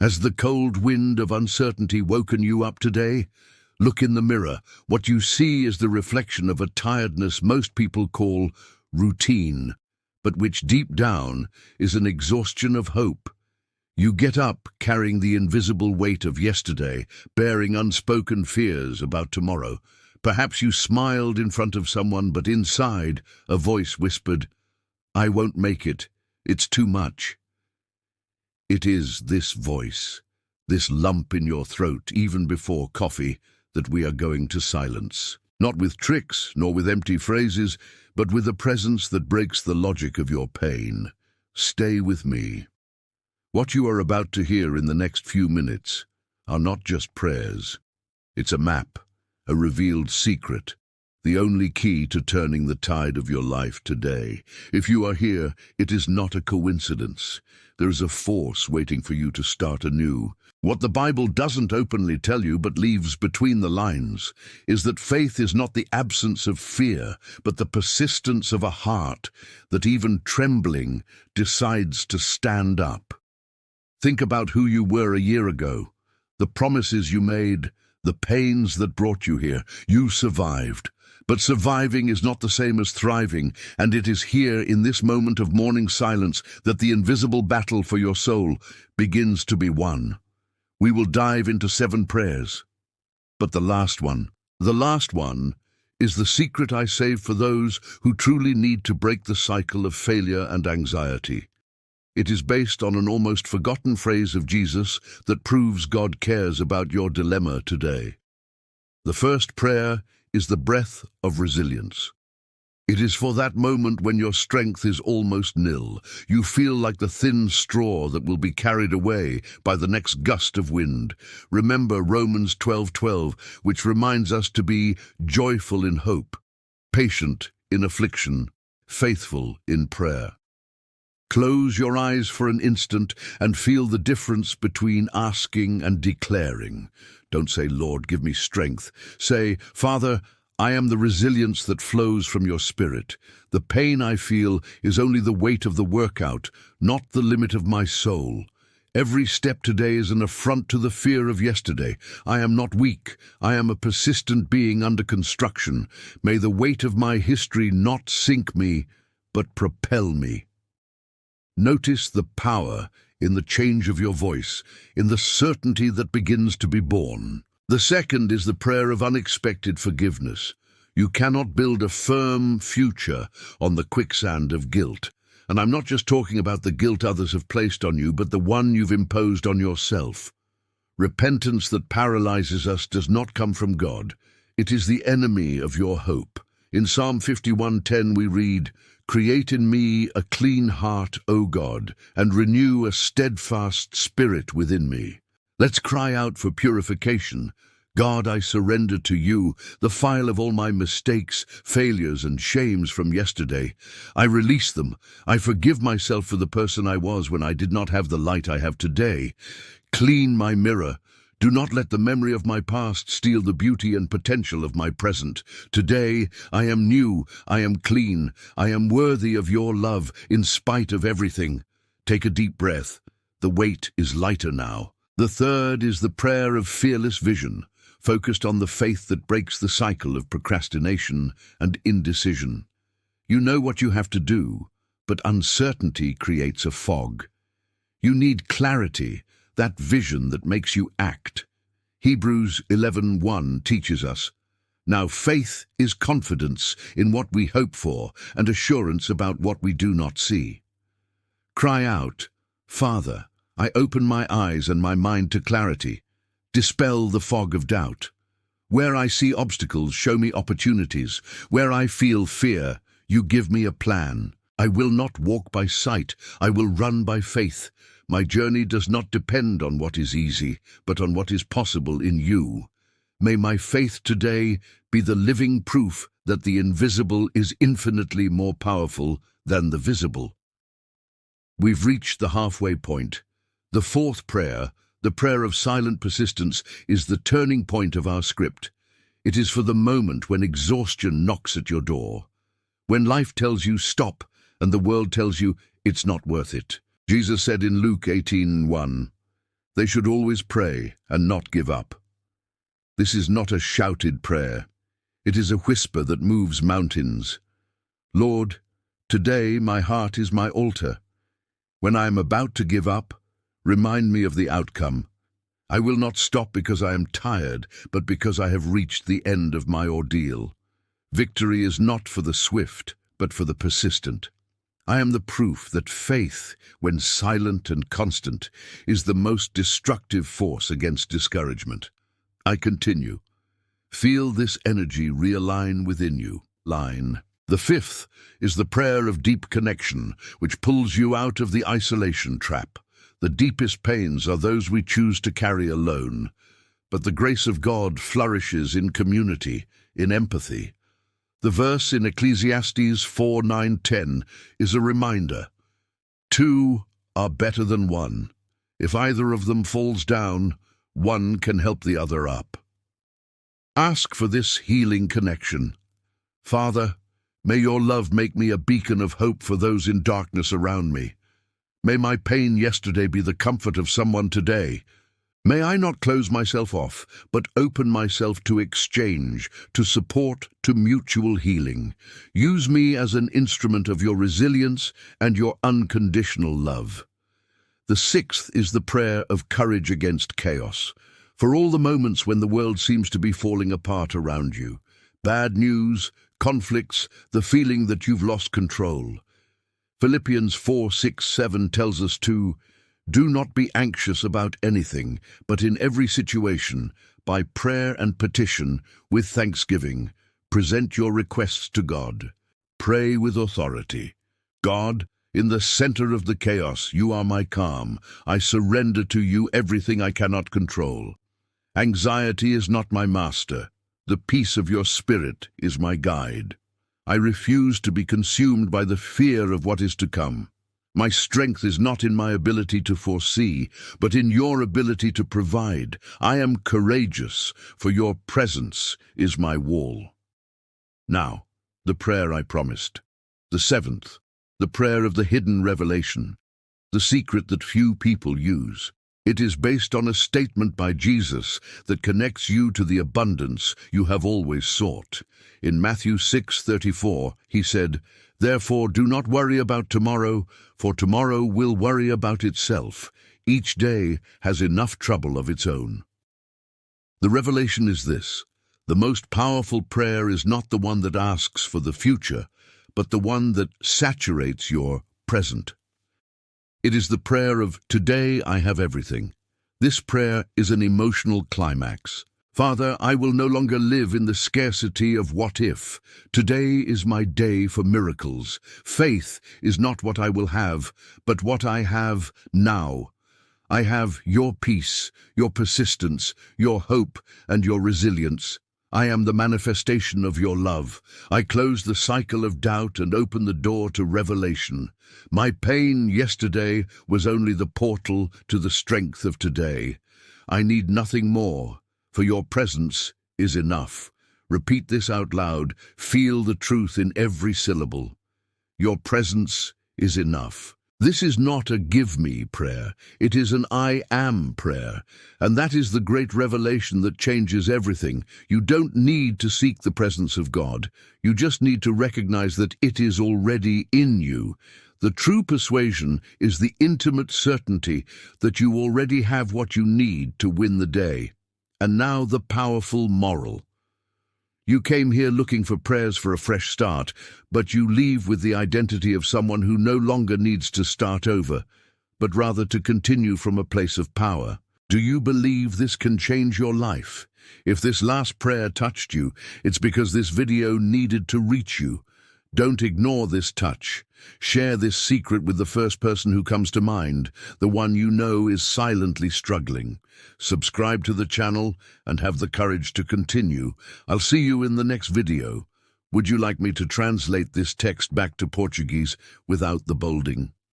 Has the cold wind of uncertainty woken you up today? Look in the mirror. What you see is the reflection of a tiredness most people call routine, but which deep down is an exhaustion of hope. You get up carrying the invisible weight of yesterday, bearing unspoken fears about tomorrow. Perhaps you smiled in front of someone, but inside a voice whispered, "I won't make it. It's too much." It is this voice, this lump in your throat, even before coffee, that we are going to silence. Not with tricks, nor with empty phrases, but with a presence that breaks the logic of your pain. Stay with me. What you are about to hear in the next few minutes are not just prayers. It's a map, a revealed secret, the only key to turning the tide of your life today. If you are here, it is not a coincidence. There is a force waiting for you to start anew. What the Bible doesn't openly tell you but leaves between the lines is that faith is not the absence of fear, but the persistence of a heart that, even trembling, decides to stand up. Think about who you were a year ago, the promises you made, the pains that brought you here. You survived. But surviving is not the same as thriving, and it is here in this moment of morning silence that the invisible battle for your soul begins to be won. We will dive into 7 prayers. But the last one is the secret I save for those who truly need to break the cycle of failure and anxiety. It is based on an almost forgotten phrase of Jesus that proves God cares about your dilemma today. The first prayer is the breath of resilience. It is for that moment when your strength is almost nil. You feel like the thin straw that will be carried away by the next gust of wind. Remember Romans 12:12, which reminds us to be joyful in hope, patient in affliction, faithful in prayer. Close your eyes for an instant and feel the difference between asking and declaring. Don't say, "Lord, give me strength." Say, "Father, I am the resilience that flows from your Spirit. The pain I feel is only the weight of the workout, not the limit of my soul. Every step today is an affront to the fear of yesterday. I am not weak. I am a persistent being under construction. May the weight of my history not sink me, but propel me." Notice the power in the change of your voice, in the certainty that begins to be born. The second is the prayer of unexpected forgiveness. You cannot build a firm future on the quicksand of guilt. And I'm not just talking about the guilt others have placed on you, but the one you've imposed on yourself. Repentance that paralyzes us does not come from God. It is the enemy of your hope. In Psalm 51:10 we read, "Create in me a clean heart, O God, and renew a steadfast spirit within me." Let's cry out for purification. God, I surrender to you the file of all my mistakes, failures, and shames from yesterday. I release them. I forgive myself for the person I was when I did not have the light I have today. Clean my mirror. Do not let the memory of my past steal the beauty and potential of my present. Today, I am new, I am clean, I am worthy of your love in spite of everything. Take a deep breath. The weight is lighter now. The third is the prayer of fearless vision, focused on the faith that breaks the cycle of procrastination and indecision. You know what you have to do, but uncertainty creates a fog. You need clarity, that vision that makes you act. Hebrews 11:1 teaches us, "Now faith is confidence in what we hope for and assurance about what we do not see." Cry out, "Father, I open my eyes and my mind to clarity. Dispel the fog of doubt. Where I see obstacles, show me opportunities. Where I feel fear, you give me a plan. I will not walk by sight, I will run by faith. My journey does not depend on what is easy, but on what is possible in you. May my faith today be the living proof that the invisible is infinitely more powerful than the visible." We've reached the halfway point. The fourth prayer, the prayer of silent persistence, is the turning point of our script. It is for the moment when exhaustion knocks at your door. When life tells you stop and the world tells you it's not worth it. Jesus said in Luke 18:1, They should always pray and not give up. This is not a shouted prayer. It is a whisper that moves mountains. Lord, today my heart is my altar. When I am about to give up, remind me of the outcome. I will not stop because I am tired, but because I have reached the end of my ordeal. Victory is not for the swift, but for the persistent. I am the proof that faith, when silent and constant, is the most destructive force against discouragement. I continue. Feel this energy realign within you. Line. The fifth is the prayer of deep connection, which pulls you out of the isolation trap. The deepest pains are those we choose to carry alone, but the grace of God flourishes in community, in empathy. The verse in Ecclesiastes 4:9-10 is a reminder. Two are better than one. If either of them falls down, one can help the other up. Ask for this healing connection. Father, may your love make me a beacon of hope for those in darkness around me. May my pain yesterday be the comfort of someone today. May I not close myself off, but open myself to exchange, to support, to mutual healing. Use me as an instrument of your resilience and your unconditional love. The sixth is the prayer of courage against chaos. For all the moments when the world seems to be falling apart around you, bad news, conflicts, the feeling that you've lost control. Philippians 4:6-7 tells us to do not be anxious about anything, but in every situation, by prayer and petition, with thanksgiving, present your requests to God. Pray with authority. God, in the center of the chaos, you are my calm. I surrender to you everything I cannot control. Anxiety is not my master. The peace of your spirit is my guide. I refuse to be consumed by the fear of what is to come. My strength is not in my ability to foresee, but in your ability to provide. I am courageous, for your presence is my wall. Now, the prayer I promised. The seventh, the prayer of the hidden revelation, the secret that few people use. It is based on a statement by Jesus that connects you to the abundance you have always sought. In Matthew 6:34, he said, "Therefore do not worry about tomorrow, for tomorrow will worry about itself. Each day has enough trouble of its own." The revelation is this: the most powerful prayer is not the one that asks for the future, but the one that saturates your present. It is the prayer of, "Today I have everything." This prayer is an emotional climax. Father, I will no longer live in the scarcity of what if. Today is my day for miracles. Faith is not what I will have, but what I have now. I have your peace, your persistence, your hope, and your resilience. I am the manifestation of your love. I close the cycle of doubt and open the door to revelation. My pain yesterday was only the portal to the strength of today. I need nothing more, for your presence is enough. Repeat this out loud. Feel the truth in every syllable. Your presence is enough. This is not a give me prayer. It is an I am prayer. And that is the great revelation that changes everything. You don't need to seek the presence of God. You just need to recognize that it is already in you. The true persuasion is the intimate certainty that you already have what you need to win the day. And now the powerful moral. You came here looking for prayers for a fresh start, but you leave with the identity of someone who no longer needs to start over, but rather to continue from a place of power. Do you believe this can change your life? If this last prayer touched you, it's because this video needed to reach you. Don't ignore this touch. Share this secret with the first person who comes to mind, the one you know is silently struggling. Subscribe to the channel and have the courage to continue. I'll see you in the next video. Would you like me to translate this text back to Portuguese without the bolding?